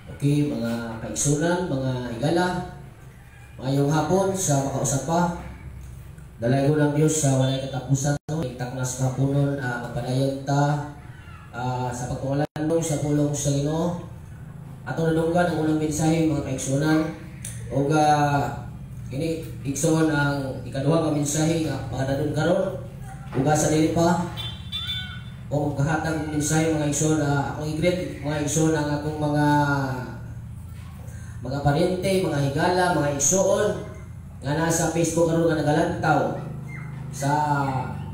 Okay, mga kaigsunan, mga higala, mayong hapon sa makausap pa. Dalay ko ng Diyos sa walay katapusan, no? Itaknas kahaponon, magpadayon ta sa pagtungalan mo sa pulong sa Ginoo. Ato nanunggan ang unang mensahe, mga kaigsunan. O ini igsoon ang ikaduha nga mensahe nga pakadadon karon. Uga sa dili pa o kahatag mensahe, mga igsoon, akong i-greet mga igsoon ang akong mga paryente, mga higala, mga igsoon nga nasa Facebook karon nga nagalantaw sa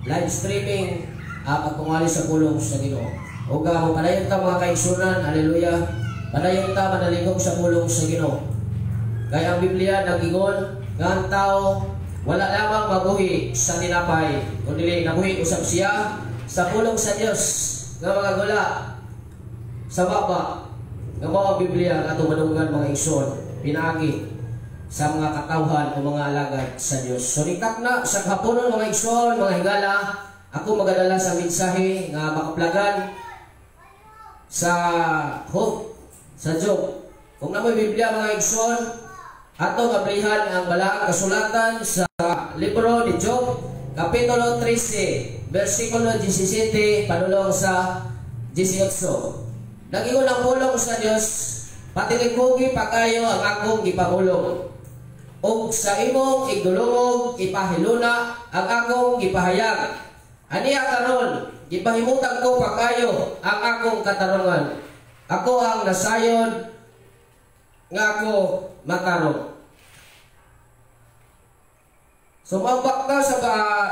live streaming pagtungali sa pulong sa Ginoo. O padayon ta, mga kaigsunan, haleluya. Padayon ta manalingkog sa pulong sa Ginoo. Kaya ang Biblia nagingon nga ang tao wala lamang mabuhi sa tinapay, kundi nabuhi usab siya sa pulong sa Dios nga mga gula sa baba nga mao ang Biblia nga atong madunggan, mga igsoon, pinaagi sa mga katawhan o mga alagad sa Dios. So nikak na sa kahaponon, mga igsoon, mga higala, ako magadala sa mensahe nga makaplagan sa hope sa Job. Kung namoy Biblia, mga igsoon, atong ablihan ang balaang kasulatan sa libro ni Job, kapitulo 13, versikulo 17 padulong sa 18. Nagingon ang pulong sa Dios, patiligugi pagayo ang akong gipamulong. Ug sa imong igdulungog ipahiluna ang akong gipahayag. Aniya karon gipahimutan ko pagayo ang akong katarungan. Ako ang nasayod nga ako matarong. Sumambak ka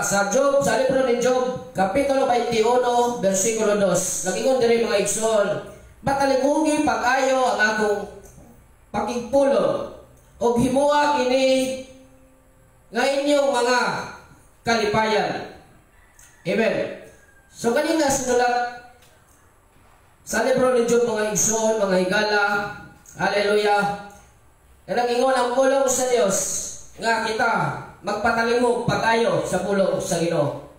sa Job, sa libro ni Job, kapitulo 21, versikulo 2. Nagingon diri, mga igsoon, matalimugi pag-ayo ang akong pakigpulo o himuha kini nga inyong mga kalipayan. Amen. So kanina sinulat sa libro ni Job, mga igsoon, mga higala, haleluya, nagingon ang pulong sa Dios nga kita magpatalimog pag-ayo sa pulong sa Ginoo.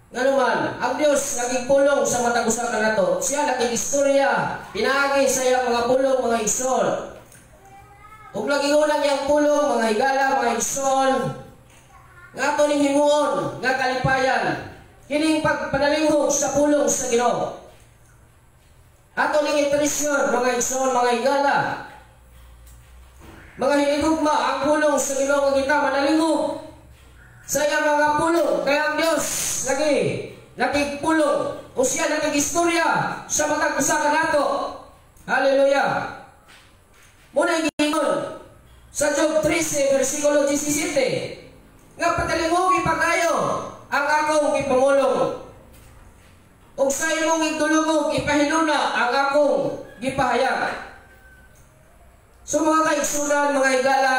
Nga naman, ang Dios naging pulong sa matag usa ka nato. Siya naging istorya, pinaagi sa iyang mga pulong, mga igsoon. Ug nagingunan iyang pulong, mga higala, mga igsoon, nga ato ning himuon nga kalipayan, kining pagpadalimog sa pulong sa Ginoo. Ato ning intensyon, mga igsoon, mga higala, mga hinigugma ang pulong sa Ginoo nga kita manalingog sa iyang mga pulong. Kaya ang Dios nagpulong o siya nag-istorya sa matag usa ka nato. Haleluya. Muna giingon sa Job 13 versikulo 17 nga patalingogi pagayo ang akong gipamulong. Ug sa imong igdulungog ipahiluna ang akong gipahayag. So mga kaigsunan, mga higala,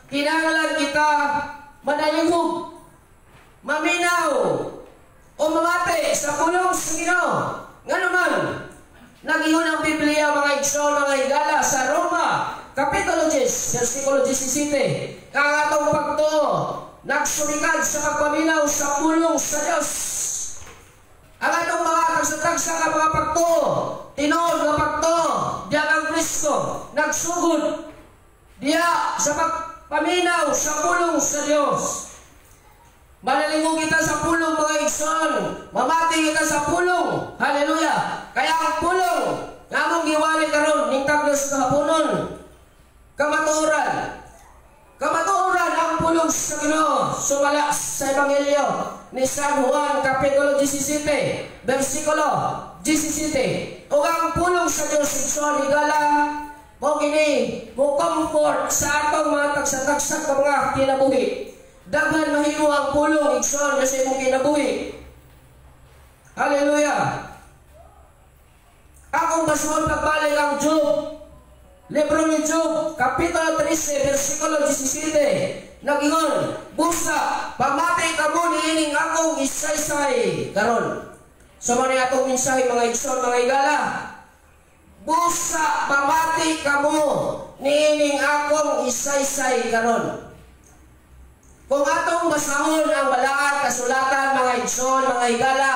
kinahanglan kita manalingog, maminaw, o mamati sa pulong sa Ginoo. Nga naman, nagingon ang Biblia, mga igsoon, mga higala, sa Roma, kapitulo 10, versikulo 17, ang atong pagto, nagsumikad sa pagpaminaw sa pulong sa Dios. Ang atong mga tagsatagsa nga mga pagto, tinood nga pagto, diyan ang Kristo nagsugod diya sa pagpaminaw sa pulong sa Dios. Manalingog kita sa pulong, mga igsoon, mamati kita sa pulong. Haleluya. Kaya ang pulong nga among giwali karon ning taglos kahaponon, kamatuoran ang pulong sa Ginoo. Sumala sa Ebanghelyo ni San Juan kapitulo 17 versikulo 17. O ang pulong sa Dios, igsoon, higala, mo gini mo comfort sa atong mga tagsa-tagsa ka mga kinabuhi. Daghan mahimo ang pulong, igsoon, sa imong kinabuhi. Haleluya. Akong basuhon pagbalik ang Job, libro ni Job, kapitulo 13, versikulo 17. Nagingon, busa, pamati ka mo niining akong isaysay karon. So man atong mensahe, mga igsoon, mga higala. Busa, pamati ka mo niining akong isaysay karon. Kung atong basahon ang balaang kasulatan, mga igsoon, mga higala,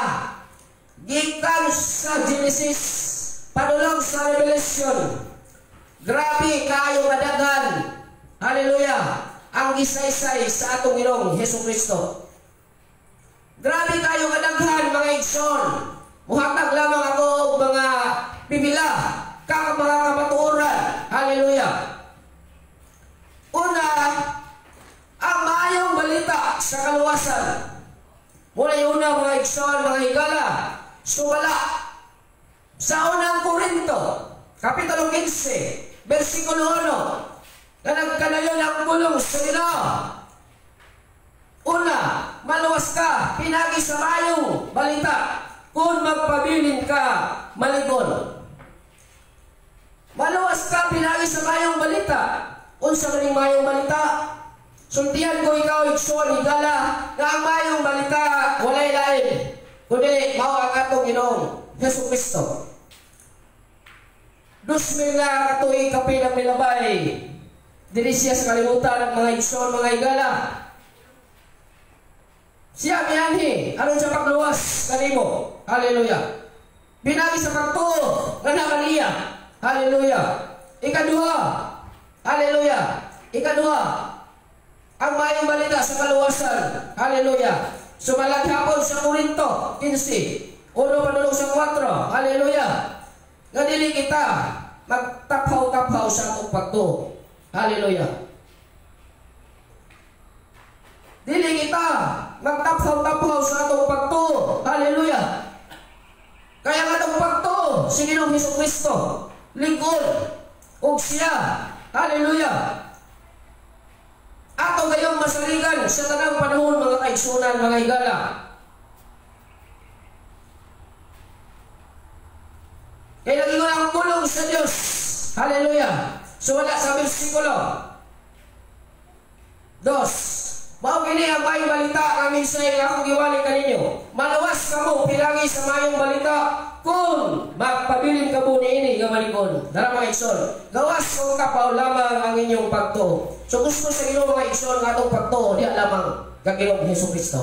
gikan sa Genesis padulong sa Revelation, grabe kayo kadaghan, hallelujah, ang gisaysay sa atong Ginoong Hesus Kristo. Grabe kayo kadaghan mga igsoon. Muhatag lamang ako og mga pipila mga kamatuoran, hallelujah. Una, ang maayong balita sa kaluwasan. Muna yung una mga igsoon, mga higala, sumala sa unang Korinto, Kapitulo 15, versikulo 1, na nagkanayon ang bulong sa Ginoo. Una, maluwas ka, pinagi sa mayong balita, kung magpabilin ka, maligon. Maluwas ka, pinagi sa mayong balita, kung sa maling mayong balita. Sultihan ko ikaw, igsoon, higala, na ang mayong balita, walay lain, kundi mao ang atong Ginoong Hesus Kristo. 2000 na katuig kapilang milabay, dili siya sa kalimutan ng mga igsoon, mga higala. Siya mianhi, aron sa pagluwas kanimo, hallelujah. Binagi sa pagtuo nga nakaniya, hallelujah. Ikaduha, hallelujah. Ikaduha, ang mayong balita sa kaluwasan, hallelujah. Sumalag hapon sa Korinto 15, 1:4, hallelujah. Nga dili kita magtaphaw-taphaw sa atong pagtuo, hallelujah. Dili kita magtaphaw-taphaw sa atong pagtuo, hallelujah. Kaya nga itong pagtuo si Ginoong Hesus Kristo, lingkod og siya, hallelujah. Ato gayong masaligan sa tanang panahon, mga kaigsunan, mga higala. Kaya naging ang bulong sa Diyos, hallelujah. So wala sa versikulo 2, mao kini ang mayong balita nga minsay nga akong giwali kaninyo. Maluwas kamo pinagi sa mayong balita kung magpabilin ka po niini nga malikon. Dara mga igsoon, gawas kung kapaw lamang ang inyong pagtuo. So gusto sa Ginoo mga igsoon nga atong pagtuo diha lamang kag Ginoong Hesus Kristo.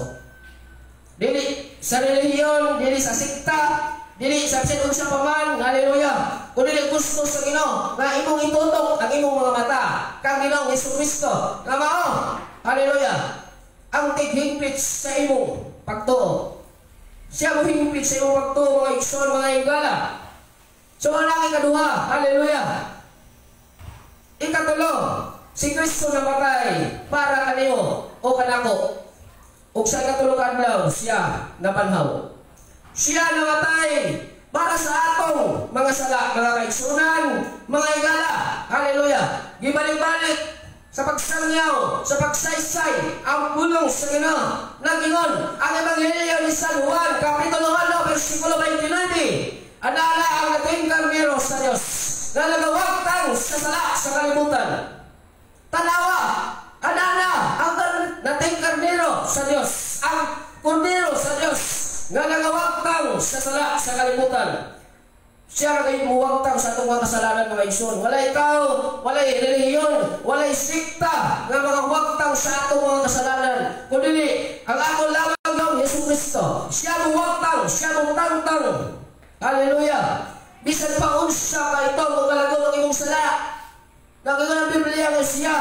Dili sa relihiyon, dili sa sikta, dili sa bisan unsa pa man, hallelujah. Kung dili gusto sa Ginoo nga imong itutok ang imong mga mata kang Ginoong Hesus Kristo nga mao, hallelujah, ang tighingpit sa imong pagtuo. Siya mo hingpit sa imong pagtuo, mga igsoon, mga higala. So ang ikaduha, hallelujah. Ikatulo, si Kristo namatay para kaniyo o kanako. O sa ikatulong adlaw siya nabanhaw. Siya namatay para sa atong mga sala, mga kaigsunan, mga higala, hallelujah. Gibalik-balik sa pagsangyaw, sa pagsaysay, ang bulong sa Ginoo. Nagingon ang Ebanghelyo ni San Juan, Kapitulo 1, versikulo 29. Anala ang nating karnero sa Diyos, na nagawagtang sa sala sa kalibutan. Tanawa, anala ang nating karnero sa Diyos, ang kordero sa Diyos, na nagawagtang sa sala sa kalibutan. Siya kayo muwagtang sa itong mga kasalanan, mga igsoon. Walay ikaw, walay relihiyon, walay sikta nga mga wagtang sa itong mga kasalanan. Kundi ang ako lamang ng Hesus Kristo. Siya muwagtang, siya mutangtang. Hallelujah. Bisan pa unsa ka ito, magalagon ng imong sala. Nagagon ang Biblia nga siya.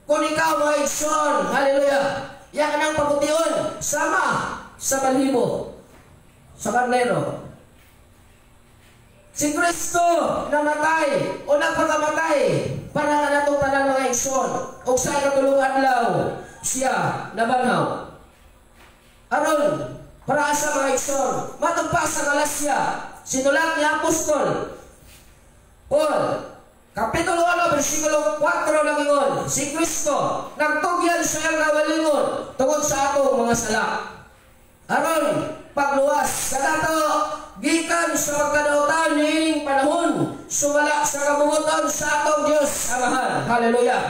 Kung ikaw, mga igsoon, hallelujah, yan ka ng pagutiyon, sama sa balhibo, sa karnero. Si Kristo namatay o nagpakamatay para nga natong tanan mga igsoon. O sa ikatulong adlaw siya nabanhaw. Aron para sa mga igsoon, matugpa sa Galasya, sinulat ni Apostol Paul, Kapitulo 1, versikulo 4 nagingon, si Kristo nagtugyan sa iyang kawalingon tungod sa atong mga sala. Aron pagluwas sa dato gikan sa pagkadautan niining panahon, sumala sa kabubuton sa atong Diyos Amahan, hallelujah.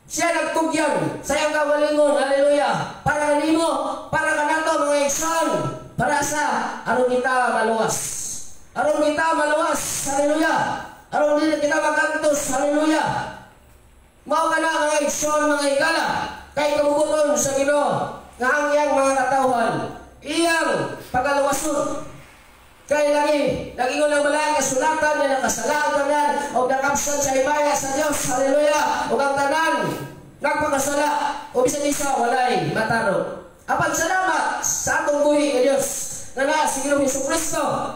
Siya nagtugyan sa iyang kawalingon, hallelujah, para kanimo, para kanato mga igsoon, para sa aron kita maluwas, aron kita maluwas, hallelujah, aron dili kita magantos, hallelujah. Mao kana mga igsoon, mga higala, kay kabubuton sa Ginoo nga ang iyang mga katawhan iyang pagaluwason. Kaya lagi ko lang malang kasulatan na nakasalanan o nakapsan sa ibaya sa Diyos. Hallelujah! O ang tanan, nagpakasala o bisan isa, walay mataro. Apag salamat sa atong buhi ng Diyos na si Ginoong Jesucristo.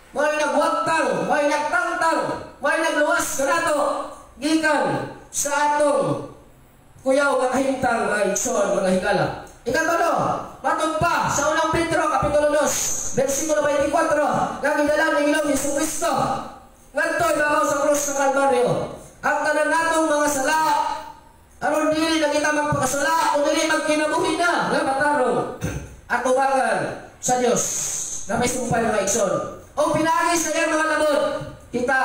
May nagwagtang, may nagtangtang, may nagluwas ka nato gikan sa atong kuyaw kakahintang mga igsoon, mga higala. Ikatulo, matod pa sa unang Pedro, Kapitulo 2, versikulo 24, nagidala ni Ginoong Jesucristo. Nganto'y babaw sa krus ng Kalbaryo. Ang tanan natong mga sala, aron dili na kita magpakasala, o dili magkinabuhi na, nga matarong, at ubangan sa Diyos, na may sumpay mga igsoon. O pinagi sa iyang mga labot, kita,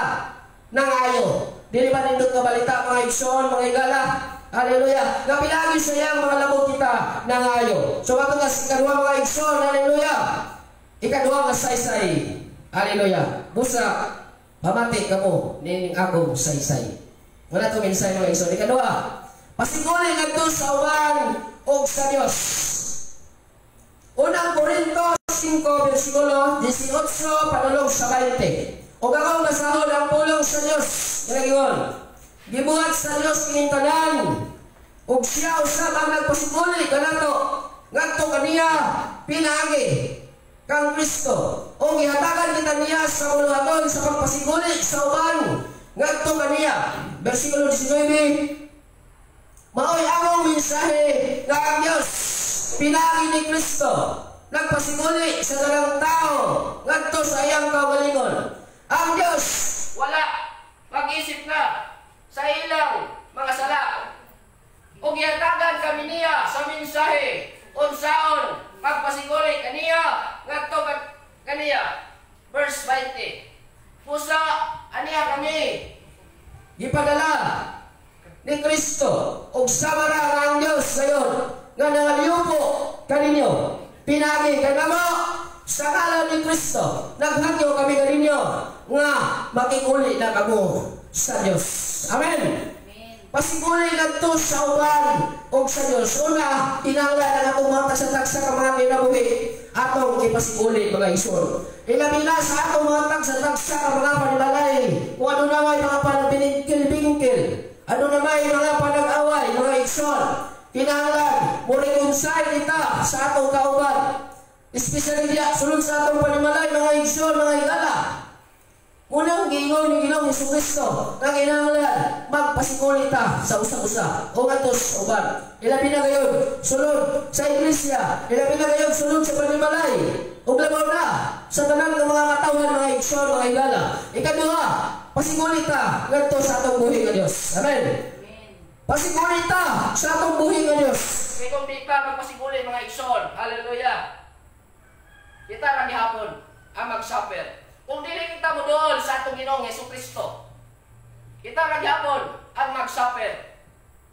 nangayo. Dili ba nindot nga balita mga igsoon, mga higala? Hallelujah. Napilagi sa iyang mga labot kita nangayo. So bago nga ikaduha mga igsoon, hallelujah. Ikaduha nga saysay. Hallelujah. Busa, pamati ka mo, nining akong saysay. Wala ito minsay mga igsoon. Ikaduha, pasiguli nga ito sa uwan o sa Diyos. Unang Korinto 5, versikulo 18, panulong sa 20. O gagawang masahol ang pulong sa Diyos. Kinagiwan. Gibuhat sa Diyos kinintanan ug siya usab ang nagpasiguli kanato ngadto kaniya pinagi kang Kristo o gihatagan kita niya sa uluhaton sa pagpasiguli sa uban ngadto kaniya. Versikulo 19, maoy among mensahe nga ang Diyos pinagi ni Kristo nagpasiguli sa dalang tao ngadto sa iyang kaugalingon. Ang Diyos wala mag-isip na sa ilang mga sala. O gihatagan kami niya sa mensahe unsaon pagpasiguli kaniya ngadto kaniya. Verse 20. Pusa aniya kami gipadala ni Kristo ug samara ang Dios sayon nga nangaliupo kaninyo pinagi kanamo sa ngalan ni Kristo. Naghagyo kami kaninyo nga makikuli na kamo sa Diyos. Amen. Pasiguli ngadto sa uban o sa Diyos. Una, tinanglan ang atong mga tagsatagsa ka mga kinabuhi atong ipasiguli mga igsoon. Ilabi na sa atong mga tagsatagsa ka mga panilalay kung ano na may mga panabiningkil-bingkil, ano na may mga panag-away, mga igsoon. Tinanglan, muriunsay kita sa atong kauban. Especially diya, sulod sa atong panimalay, mga igsoon, mga higala. Unang giingon ni Ginoong Jesucristo na kinahanglan magpasiguli ta sa usa-usa o ngadtos uban. Ilabi na gayon sulod sa iglesia, ilabi na gayon sulod sa panimalay. Ug labaw na sa tanan ng mga katawhan mga igsoon, mga higala. Ikaduha, pasiguli ta ngadto sa atong buhi nga Dios. Amen. Pasiguli ta sa atong buhi nga Dios. Kay kung di ka magpasiguli mga igsoon, hallelujah. Kita ra gihapon ang mag-suffer. Kung dili kita mo doon sa atong Ginoong Jesucristo, kita nagyapon ang mag-suffer.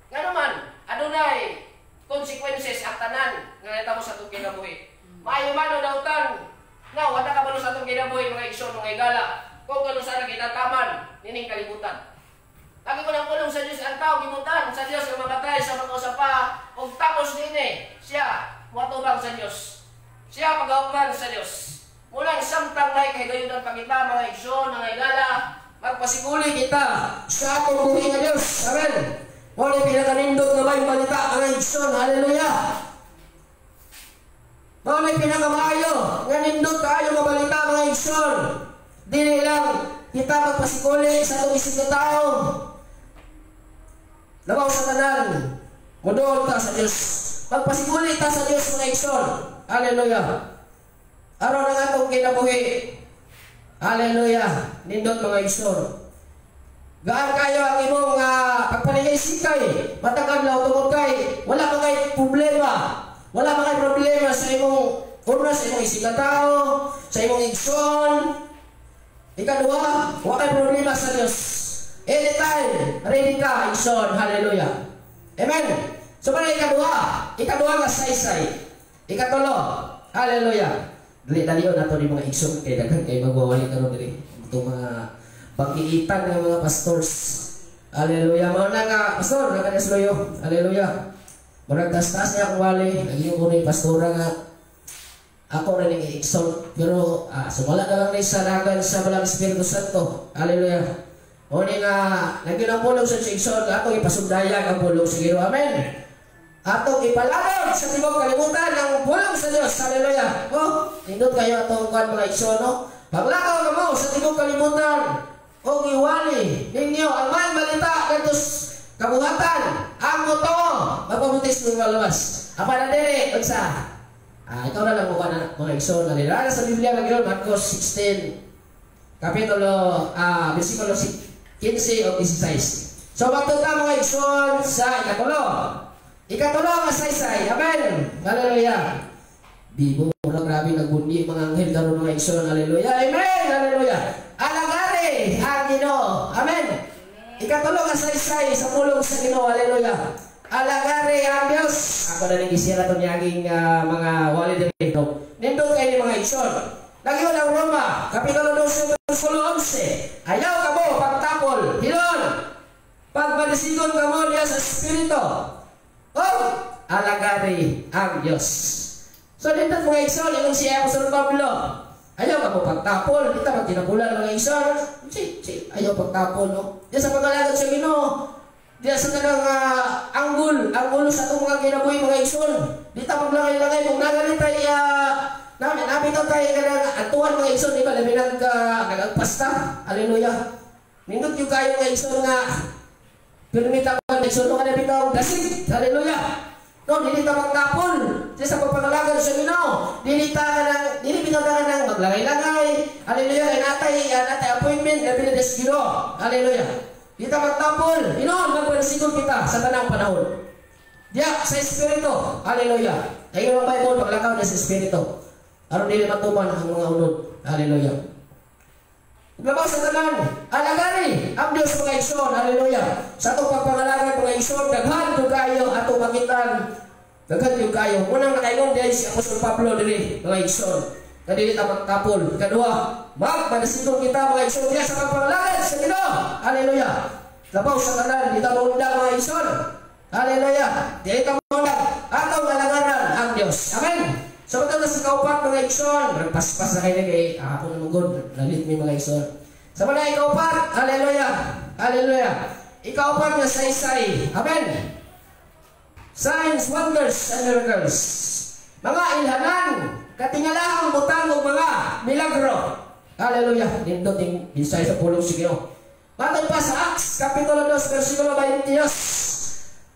Nga naman, adunay consequences at tanan nga natamo sa atong kinabuhi. Maayo man o dautan nga wala ka balo sa atong kinabuhi mga igsoon, mga higala. Kung kano sana kita taman nining kalibutan. Lagi ko lang pulong sa Diyos ang tao gimutan sa Diyos nga mamatay sa mga usapa ug tapos dinhi siya watubang sa Diyos. Siya pagauman sa Diyos. Mulang samtang na ikahigayunan pa kita mga igsoon, mga higala, magpasiguli kita sa atong buhi nga Diyos. Amen. Wala pinakanindot nga may balita mga igsoon. Hallelujah. Wala pinakamaayo nga nindot kayo nga balita mga igsoon. Dili lang kita magpasiguli sa atong isip na tao. Labaw sa tanan, mudoon ta sa Diyos. Magpasiguli ta sa Diyos mga igsoon. Hallelujah. Araw na atong kinabuhi. Hallelujah. Nindot mga igsoon. Gaan kayo ang imong pagpanihisikay. Matagal na tungod kay wala kay problema. Wala kay problema sa imong una sa imong isip na tao, sa imong igsoon. Ikaduha, wala kay problema sa Dios. Anytime, ready ka igsoon. Hallelujah. Amen. So para ikaduha nga saysay. Ikatulo. Hallelujah. Dali-dalion nato ni mga igsoon kay daghan kay magwawali karon diri itong mga pagkiitan ng mga pastors. Hallelujah. Mao na nga pastor, nagkadasloyo. Hallelujah. Murag tas-tas niya kung wali, naging ko ni pastora nga ako rin i-exalt. Pero sumala na lang rin sa nagan sa Balang Espiritu Santo. Hallelujah. O nga, lagi ng pulong sa exalt, atong ipasundayag ang pulong sa Ginoo. Amen. Atong ipalagod sa tibok kalimutan ng pulong sa Diyos. Hallelujah. O, nindot kayo atong kuhan mga exalt, no? Paglakaw ka mo sa tibok kalimutan, o iwali ninyo ang man balita kantos kabuhatan, ang moto, mapabutis ng maluwas. Apa na diri, unsa? Ikaw na lang mukha na mga exalt. Hallelujah. Sa Biblia lagi ron, Marcos 16, kapitulo, versikulo 15 o 16. So, magtuta mga exalt sa ikatulo. Ikatulo nga saysay. Amen. Hallelujah. Bibo na grabe nagbundi mga anghel karon mga exalt. Hallelujah. Amen. Hallelujah. Alagari ang Ginoo. Amen. Ikatulo nga saysay sa pulong sa Ginoo. Hallelujah. Alagari ang Diyos. Ako na nag-isira itong yaging mga walid dito. Nindot kayo ni mga exalt. Nagyo ng Roma, kapitulo 12, versikulo 11. Ayaw ka mo pagtapol. Hinon. Pagpadisigon ka mo niya sa Espiritu. Alagari ang Diyos. So dito mga exalt, yung siya Apostol Pablo. Ayaw ka mo pagtapol. Dito pag tinapulan mga exalt. Ayaw pagtapol, no? Diyan sa pagkalagot sa Ginoo. Diyan sa kanang angulo sa itong mga kinabuhi mga exalt. Dito paglangay-langay, kung nagalit tayo, napitaw tayo kanang atuan mga exalt, di ba? Labi nagpasta. Hallelujah. Nindot yung kayo mga exalt nga. Permita ko ang exalt, ka napitaw gasig. Hallelujah. No, dinita magtapon. Diyan sa pagpangalagan sa Ginoo. Dinita ka nang maglangay-langay. Hallelujah. Natay appointment, labi na sa Ginoo. Hallelujah. Dito magtapon. Inon, magpanasikon kita sa tanang panahon. Diya, sa Espiritu. Hallelujah. Ayun ang Bible, paglakaw na sa Espiritu. Aron dili matuman ang mga unod. Hallelujah. Paglabaw sa tanan, alagari ang Diyos mga exalt. Hallelujah. Sa itong pagpangalagan mga exalt, daghan yung kayo atong makitan. Daghan yung kayo. Unang nakaingon diyan si Apostol Pablo dili mga exalt. Kadili ta magtapol. Kadua, magpanasikon kita mga exalt diya sa pagpangalagan sa Ginoo. Hallelujah. Labaw sa tanan, di ta maunda mga exalt. Hallelujah. Di ta maunda atong alagaran ang Diyos. Amen. So, ito na sa kaupat mga exalt. Nagpaspas na kayo kay ako na magod. Lalit may mga exalt. Sa mga ikaupat, hallelujah. Hallelujah. Ikaupat na saysay. Amen. Signs, wonders, and miracles. Mga ilhanan, katingalaang butang o mga milagro. Hallelujah. Dito ting bisay sa pulong sigino. Matay pa sa Acts, kapitulo 2, versikulo 22.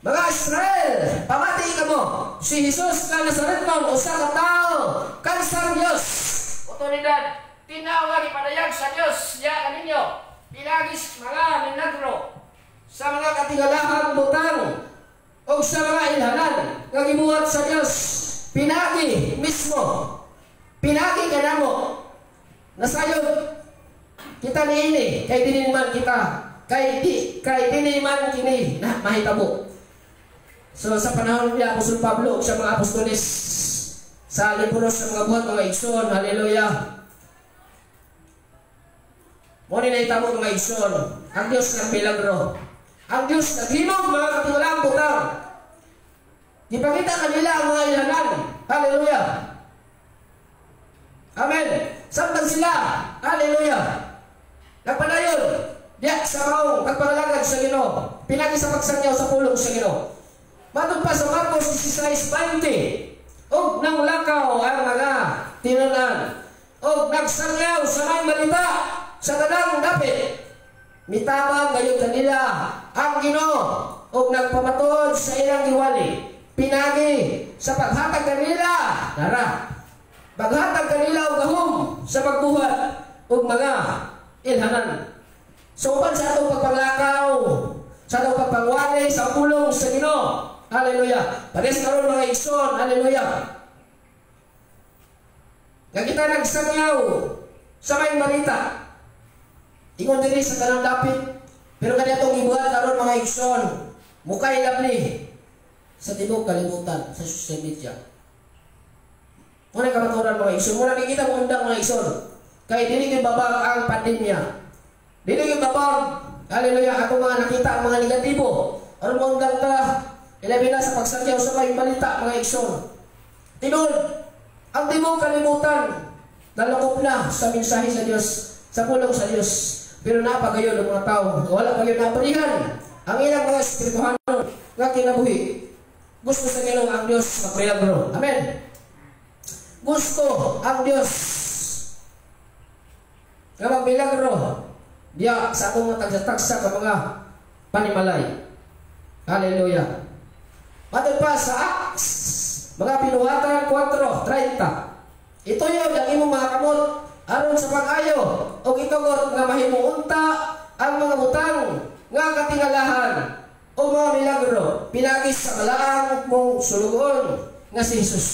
Mga Israel, pamati ka mo, si Jesus ka Nazaretnon, usa ka tao, kansang Diyos. Otoridad, tinawag ipadayag sa Diyos, ya kaninyo, pinagis mga milagro, sa mga katingalahang butang, o sa mga ilhanan, nga gibuhat sa Diyos, pinagi mismo, pinagi ka na mo, nasayod, kita niini, kay diniman kita, kay diniman kini, na mahitabo. So sa panahon ni Apostol Pablo sa mga apostoles sa lipuros sa mga buhat mga igsoon, hallelujah. Muna na itamo mga igsoon, ang Diyos ng milagro, ang Diyos naghimog mga katiwalang butang. Ipakita kanila ang mga ilhanan, hallelujah. Amen. Samtang sila, hallelujah. Nagpadayon, diya sa maong pagpangalagad sa Ginoo, pinagi sa pagsangyaw sa pulong sa Ginoo. Matod pa sa Marcos 16:20, og nang lakaw ang mga tinunan, og nagsangyaw sa may balita sa tanang dapit. Mitabang gayud kanila ang Ginoo, og nagpamatuod sa ilang giwali. Pinagi sa paghatag kanila, nara. Paghatag kanila og gahom sa pagbuhat og mga ilhanan. So upan sa atong pagpanglakaw, sa atong pagpangwali sa pulong sa Ginoo. Hallelujah. Pares karon mga igsoon. Hallelujah. Nga kita nagsangyaw sa may balita. Ingon diri sa tanang dapit. Pero kanya itong ibuhat karon mga igsoon. Mukay labli sa tibok kalibutan sa social media. Muna kamaturan mga igsoon. Muna kikita mo undang mga igsoon. Kaya dili yung babag ang pandemya. Dili yung babag. Hallelujah. Ako mga nakita ang mga negatibo. Aron mo undang ka. Ilabi na sa pagsangyaw sa may balita mga igsoon. Tinod, Ang di mo kalimutan, nalakop na sa mensahe sa Diyos, sa pulong sa Diyos. Pero napagayon ng mga tao, wala pa yun napalihan. Ang ilang mga espirituhanon nga kinabuhi, gusto sa Ginoo ang Diyos magmilagro. Amen. Gusto ang Diyos nga magmilagro diya sa akong mga tagsa ka mga panimalay. Hallelujah. Matod pa sa Acts, mga Pinuhatan 4:30. Ito yun ang imong mga kamot aron sa pag-ayo o itugot nga mahimuunta ang mga butang nga katingalahan o mga milagro pinagis sa kalaang mong sulugon nga si Jesus.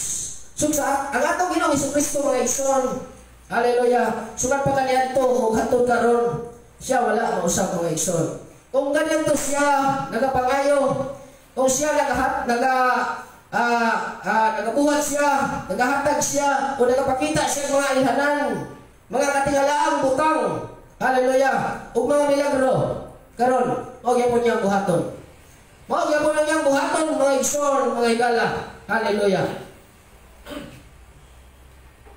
So sa ang atong Ginoong Hesukristo mga igsoon, hallelujah, sugat pa kaniadto o hatod karon siya wala mausap mga igsoon. Kung ganyan to siya nagapangayo, kung siya nagabuhat siya, nagahatag siya, o nagapakita siya mga ilhanan, mga katingalaang butang, hallelujah, o mga milagro, karon, huwag yan po niyang buhaton. Huwag yan po niyang buhaton, mga igsoon, mga higala, hallelujah.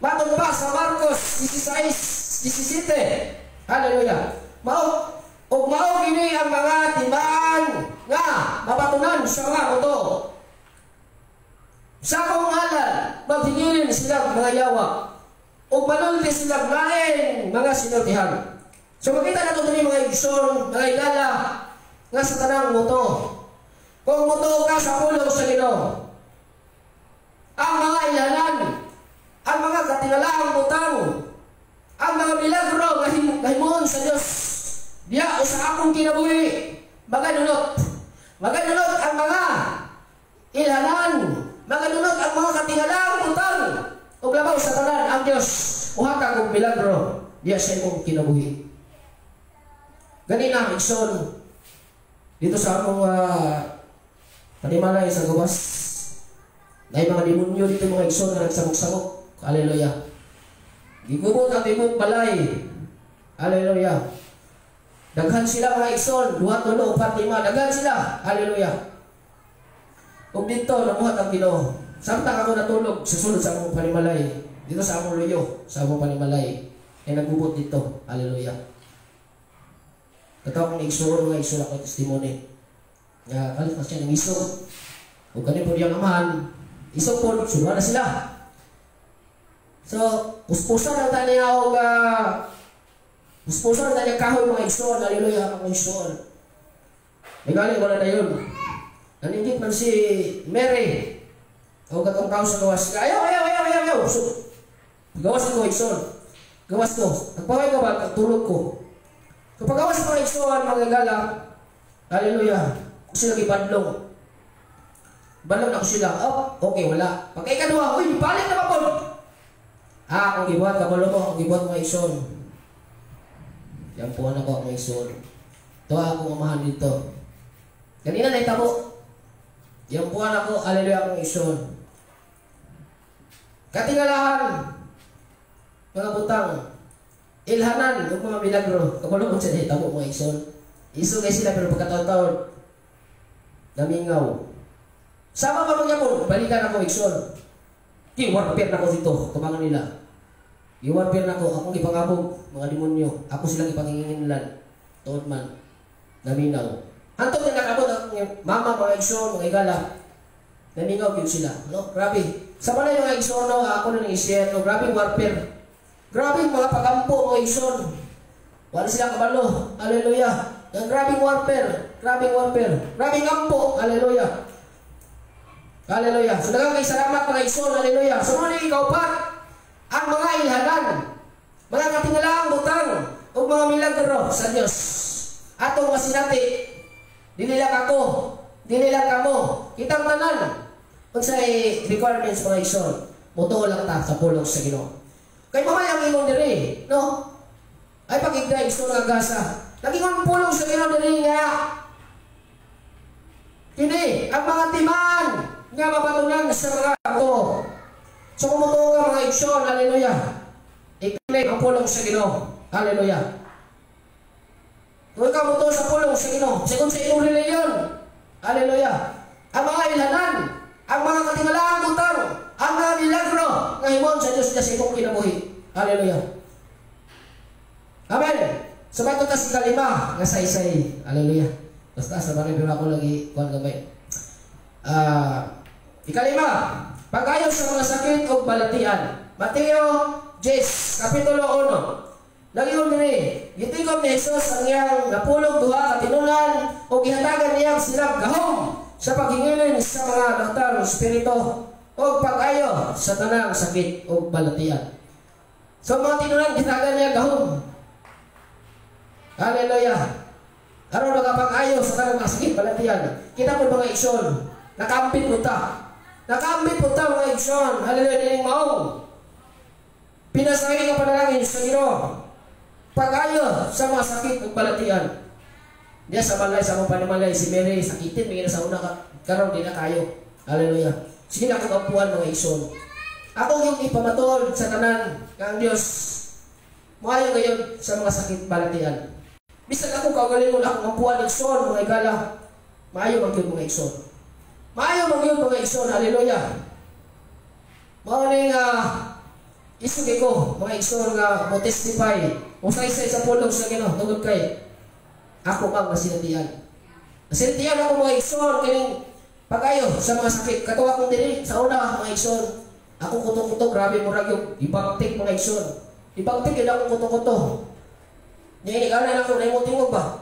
Matod pa sa Marcos 16:17, hallelujah. Mao gini ang mga timaan nga mapatunan sa mga uto. Sa akong ngalan, maghingilin sila mga yawa. O manulti sila lain mga sinultihan. So makita na ito mga igsoon, mga higala, nga sa tanang muto. Kung muto ka sa pulong sa Ginoo, ang mga ilanan, ang mga katingalaang butang, ang mga milagro nga himuon sa Diyos, diya o sa akong kinabuhi, maganunot ang mga ilanan, maganunot ang mga katingalaang butang, o labaw sa tanan ang Diyos, o hatag og milagro, diya sa imong kinabuhi. Ganina, igsoon, dito sa akong panimalay sa gawas, dahil mga demonyo dito mga igsoon na nagsabok-sabok. Hallelujah. Gigubot ang timog balay. Hallelujah. Daghan sila mga igsoon, 2, 3, 4, 5, daghan sila. Hallelujah. Kung dito, namuhat ang Ginoo. Samtang ako natulog sa sulod sa akong panimalay, dito sa akong luyo, sa akong panimalay, ay nagbubot dito. Hallelujah. Katawa kong igsoon, mga igsoon ako testimony. Kalit na siya ng isog. Kung kanin po diyang amahan, isog po, sura na sila. So, puspusan ang taniyaw puspusan ang taniyaw kahoy mga igsoon. Hallelujah, mga igsoon. May galing wala na yun. Naningkit man si Mary. O katong tao sa gawas. Ayaw. So, gawas ko igsoon. Gawas ko. Nagpaway ka ba? Tulog ko. So, paggawas mga igsoon, mga gala, hallelujah, kung sila kibadlong. Balong na ko sila. Okay, wala. Pagka ikaduha, balik na pa po. Kung gibuhat ka malo mo, kung gibuhat mo igsoon. Yan po na ko ang igsoon. Ito akong amahan dito. Kanina na itabo. Yan po na ko, hallelujah akong igsoon. Katingalahan, mga butang, ilhanan, yung mga milagro, kabalo mo siya na itabo mga igsoon. Isugay sila pero pagkataon-taon, namingaw. Sama pa mga po, balikan ako igsoon. Warfare na ko dito, tumangan nila. Warfare na ko, akong ipangabog, mga demonyo. Ako silang ipanginginlan. Tuod man, naminaw. Hantong na nakabot ang mama, mga igsoon, mga igala. Namingaw yun sila. No? Grabe. Sa mga yung mga igsoon, no, ako na nang-ishare, no? Grabe warfare. Grabe mga pagampo, mga igsoon. Wala silang kabalo. Hallelujah. Grabe warfare. Grabe warfare. Grabe gampo. Hallelujah. Hallelujah. So dagang salamat mga igsoon. Hallelujah. So muna ikaw pa ang mga ilhanan, mga katingalaang butang o mga milagro sa Diyos. Atong masinati, dinilang ako, dinilang kamo, kitang tanan. Kung sa requirements mga igsoon, mutuo lang ta sa pulong sa Ginoo. Kay mamayang imong diri, no? Ay pag-igda igsoon nga gasa. Naging pulong sa Ginoo diri nga. Kini ang mga timan nga mapatunan sa mga ako. So kumuto ka mga igsoon, hallelujah. I-claim ang pulong sa Ginoo. Hallelujah. Kung ikaw muto sa pulong sa Ginoo, sigon sa iyong reliyon, hallelujah. Ang mga ilanan, ang mga katingalaang butang, ang mga milagro nga himon sa Dios sa imong kinabuhi. Hallelujah. Amen. So bato ta sa kalima nga saysay. Hallelujah. Basta sa baril ako lagi kuan gamay. Ikalima, pag-ayo sa mga sakit o balatian. Mateo 10, kapitulo 1. Nagiyon diri, gitigom ni Jesus ang iyang napulog duha ka tinunan o gihatagan niya silang gahom sa paghingilin sa mga doktor espiritu o pag-ayo sa tanang sakit o balatian. So mga tinunan gihatagan niya gahom. Hallelujah. Aron magapag-ayo sa tanang sakit balatian. Kita mo mga igsoon, nakambit mo ta. Nakambit mo ta mga igsoon. Hallelujah, dining mao. Pinasahi ka panalangin sa Ginoo. Pag-ayo sa mga sakit ug balatian. Diya sa balay sa mong panimalay si Mary sakitin may sa una karon di na kayo. Hallelujah. Sige na akong apuan mga igsoon. Ako yung ipamatuod sa tanan kang Dios. Maayo gayon sa mga sakit balatian. Bisan ako kaugalingon akong apuan igsoon mga igala. Maayo magyud mga igsoon. Maayo magyud mga igsoon. Hallelujah. Mao ning isugi ko, mga igsoon nga mo testify kung sa isa pulong sa Ginoo tungod kay ako ang masinatian. Masinatian ako mga igsoon kining pag-ayo sa mga sakit. Katuwa ko diri sa una mga igsoon. Ako kuto-kuto grabe murag yung ibangtik mga igsoon. Ibangtik yun ako kuto-kuto. Niya ikaw ako na imong tingog ba?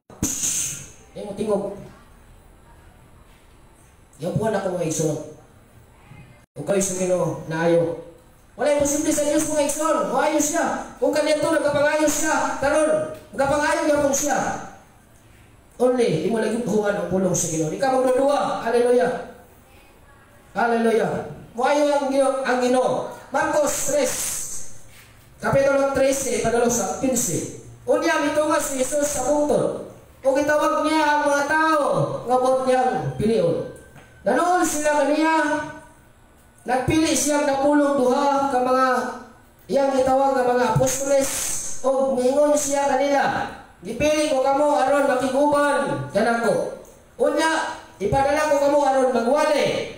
Na imong tingog. Yapuan ako mga igsoon. O kayo sa Ginoo naayo. Wala yung posible sa Diyos mga igsoon. Maayos siya. Kung kanito nagkapangayos siya, karon nagkapangayo yapon siya. Only, di mo lagi buhuan ang pulong sa Ginoo. Di ka magdudua. Hallelujah. Hallelujah. Maayo ang Ginoo. Marcos 3, kapitulo 13, padulong sa 15. Unya mitungas si Jesus sa bungtod. O gitawag niya ang mga tao nga bot niyang pilion. Ganoon sila kaniya. Nagpili siyang napulong duha ka mga iyang gitawag nga mga apostoles o mingon siya kanila. Gipili ko kamo aron makiguban kanako. Unya, ipadala ko kamo aron magwali.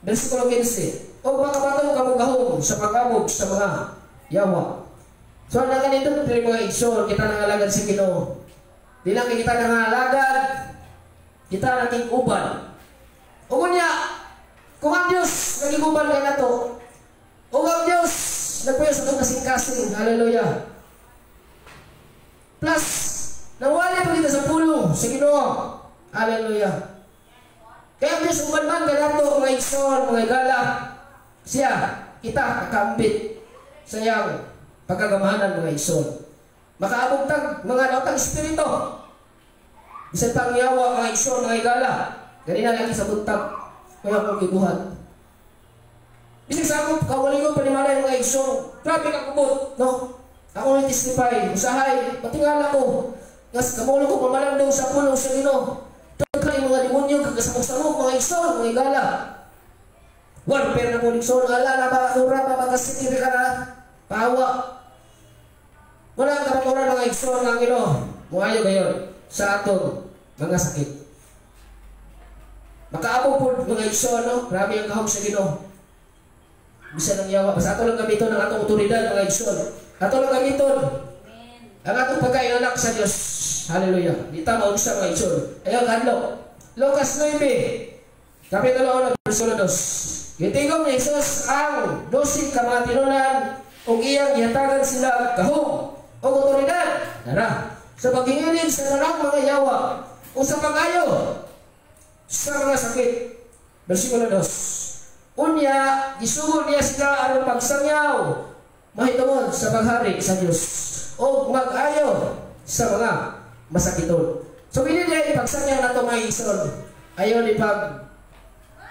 Bersikulo 15. O makabatong kamo gahom sa pag-abog sa mga yawa. So na ganito diri mga igsoon kita nangalagad si Ginoo. Di lang kita nangalagad, kita nating uban. O kunya kung ang Diyos nagiguban ka na to, o ang Diyos nagpuyo sa itong kasing-kasing, hallelujah. Plus, nawali pa kita sa pulong, sa Ginoo, hallelujah. Kaya ang Diyos uban-man ka na to, mga igsoon, mga igala, siya, kita, kakambit sa iyang pagkagamahanan, mga igsoon. Makaabugtag, mga nautang espiritu. Bisan pang yawa, mga igsoon, mga igala, ganina lagi sa buntag. Kaya akong gibuhat. Bisig sa ako, kawaling ko panimalay mga igsoon. Grabe ka kubot, no? Ako nag-testify, usahay, patingala ko. Ngas, kamulong ko pamalandong sa pulong sa Ginoo. Tugod ka yung mga demonyo, kagasamok-samok, mga igsoon, mga igala. Warfare na mo igsoon, ala na ba, ura pa, magkasitir ka na, pahawa. Wala ka pamura mga igsoon ng Ginoo. Muayo gayon sa atong mga sakit. Makaabog po mga igsoon, no? Grabe ang kahog sa Ginoo. Bisa ng yawa. Basta ato lang gamiton ang atong otoridad, mga igsoon. Ato lang gamiton ang atong pagkainanak sa Diyos. Hallelujah. Di tama sa mga igsoon. Ayaw kadlo. Lucas 9, kapitulo 1, versikulo 2. Gitigom ni Jesus ang 12 ka mga tinunan ug iyang gihatagan sila kahog o otoridad. Tara. Sa paghingilin sa narang mga yawa o sa pag-ayo sa mga sakit. Versikulo 2. Unya, gisugod niya sila aron pagsangyaw mahitungod sa paghari sa Dios o mag-ayo sa mga masakiton. So, hindi niya ipagsangyaw na ito mga igsoon. Ayaw ipag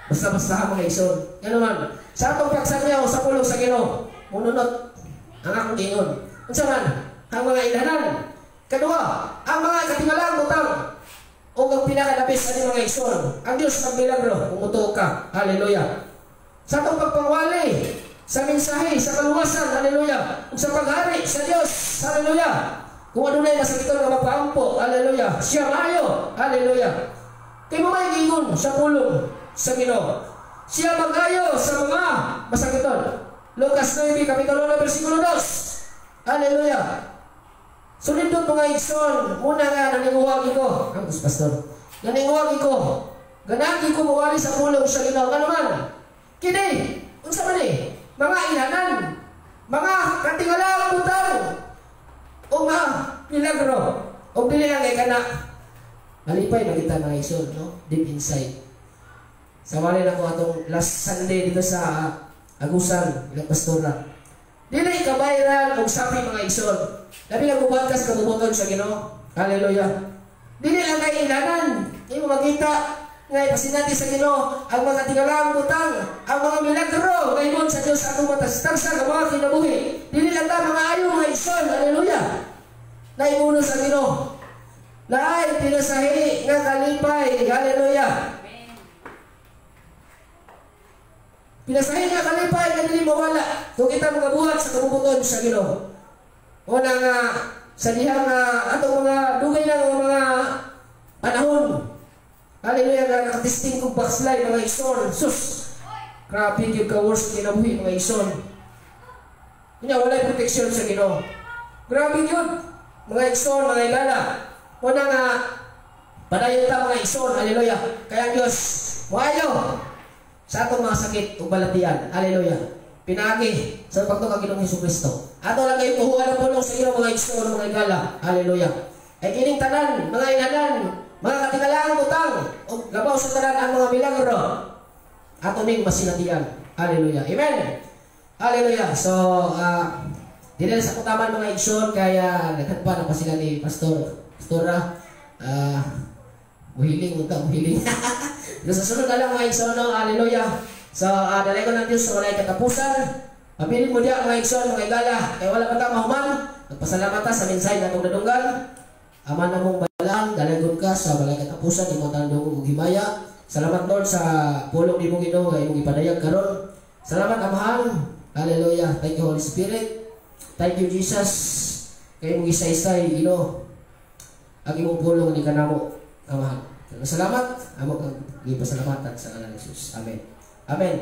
basta-basta mga igsoon. Yan naman. Sa atong pagsangyaw sa pulong sa Ginoo, mununot ang akong ingon. Unsa man, ang mga ilanan. Kadua, ang mga katingalang butang. O ang pinakadapis sa mga igsoon, ang Diyos ng milagro, umuto ka. Hallelujah. Sa itong pagpangwali, sa mensahe, sa kaluwasan, hallelujah. Sa paghari, sa Diyos, hallelujah. Kung ano na yung masakiton na mapaampo, hallelujah. Siya mayo, hallelujah. Kaya mo may gingon sa pulong, sa Ginoo. Siya magayo sa mga masakiton. Lucas 9, kapitulo 1, versikulo 2. Hallelujah. Sunod doon mga igsoon, muna nga naninguwagi ko. Ang pastor. Naninguwagi ko. Ganagi ko mawali sa pulong sa Ginoo. Ano man? Kini, unsa man eh? Mga ilanan, mga katingalang butang, o mga milagro, o dili lang kay kana. Malipay makita mga igsoon, no? Deep inside. Sawali lang ko atong last Sunday dito sa Agusan, ilang pastora. Dili kabayran og sapi mga igsoon. Labi lang bubatas kabubuton sa Ginoo. Hallelujah. Dili lang kay ilanan. Imo makita nga pasinati sa Ginoo ang mga tingalang butang, ang mga milagro ngayon sa Dios atong matastarsa nga mga kinabuhi. Dili lang ta mga ayo mga igsoon. Hallelujah. Naimuno sa Ginoo. Laay pinasahi nga kalipay. Hallelujah. Pinasahin nga kalipay nga dili mawala kung kita magabuhat sa kabubuton sa Ginoo. Una nga sa dihang atong mga dugay na mga panahon. Hallelujah, nga nakatisting kong backslide mga igsoon. Sus! Grabe yung ka-worst kinabuhi mga igsoon. Kanya walay proteksyon sa Ginoo. Grabe yun. Mga igsoon, mga igala. Una nga padayon ta mga igsoon. Hallelujah. Kaya Diyos, maayo sa atong mga sakit o balatian. Hallelujah. Pinagi sa pagtuo kang Ginoong Hesukristo. Ato lang kayo kuhuan ng pulong sa iyo mga igsoon, mga igala. Hallelujah. Ay kining tanan, mga inanan, mga katingalang butang, o gabaw sa tanan ang mga milagro. Ato ning masinatian. Hallelujah. Amen. Hallelujah. So, dinala sa kutaman mga igsoon, kaya naghanpa na pa sila ni Pastora. Muhiling, muhiling. Sa sunod na lang mga igsoon, hallelujah. So, dalay ko ng Diyos sa walay katapusan. Pabilin mo diya mga igsoon, mga igala. Kaya wala pa ta mahuman. Nagpasalamat ta sa mensahe na itong nadunggan. Aman na mong balang, dalagon ka sa walay katapusan. Di mo tandong mong himaya. Salamat Lord sa pulong di mong Ginoo nga imong ipadayag karon. Salamat Amahan. Hallelujah. Thank you Holy Spirit. Thank you Jesus. Kaya mong isa-isay, Ginoo. Ang imong pulong ni kanamo, Amahan. Salamat. Amo kang ipasalamatan sa ngalan ni Jesus. Amen. Amen.